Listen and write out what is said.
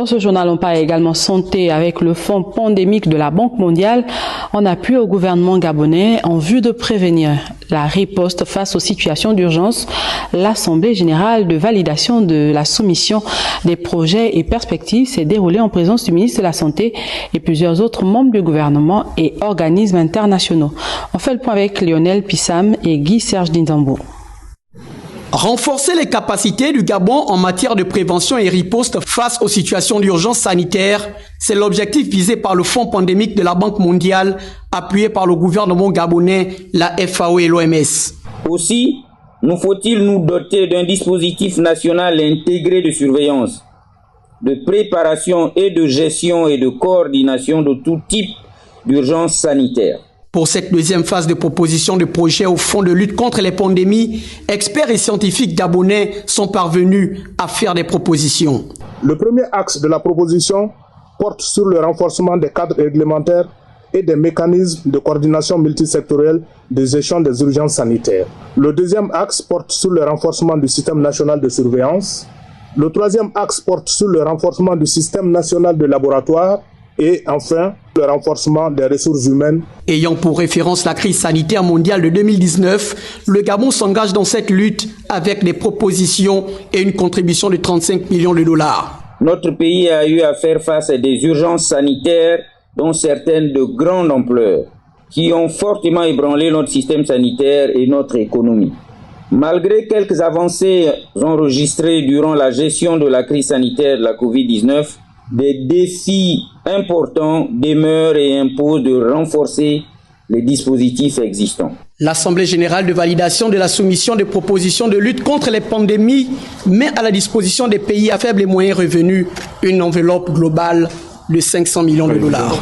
Dans ce journal, on parle également santé avec le fonds pandémique de la Banque mondiale en appui au gouvernement gabonais en vue de prévenir la riposte face aux situations d'urgence. L'Assemblée générale de validation de la soumission des projets et perspectives s'est déroulée en présence du ministre de la Santé et plusieurs autres membres du gouvernement et organismes internationaux. On fait le point avec Lionel Pissam et Guy-Serge Dinzambo. Renforcer les capacités du Gabon en matière de prévention et riposte face aux situations d'urgence sanitaire, c'est l'objectif visé par le Fonds pandémique de la Banque mondiale, appuyé par le gouvernement gabonais, la FAO et l'OMS. Aussi, nous faut-il nous doter d'un dispositif national intégré de surveillance, de préparation et de gestion et de coordination de tout type d'urgence sanitaire. Pour cette deuxième phase de proposition de projet au Fonds de lutte contre les pandémies, experts et scientifiques gabonais sont parvenus à faire des propositions. Le premier axe de la proposition porte sur le renforcement des cadres réglementaires et des mécanismes de coordination multisectorielle de gestion des urgences sanitaires. Le deuxième axe porte sur le renforcement du système national de surveillance. Le troisième axe porte sur le renforcement du système national de laboratoire. Et enfin, le renforcement des ressources humaines. Ayant pour référence la crise sanitaire mondiale de 2019, le Gabon s'engage dans cette lutte avec des propositions et une contribution de 35 millions de dollars. Notre pays a eu à faire face à des urgences sanitaires, dont certaines de grande ampleur, qui ont fortement ébranlé notre système sanitaire et notre économie. Malgré quelques avancées enregistrées durant la gestion de la crise sanitaire de la COVID-19, des défis importants demeurent et imposent de renforcer les dispositifs existants. L'Assemblée générale de validation de la soumission des propositions de lutte contre les pandémies met à la disposition des pays à faible et moyen revenu une enveloppe globale de 500 millions de dollars.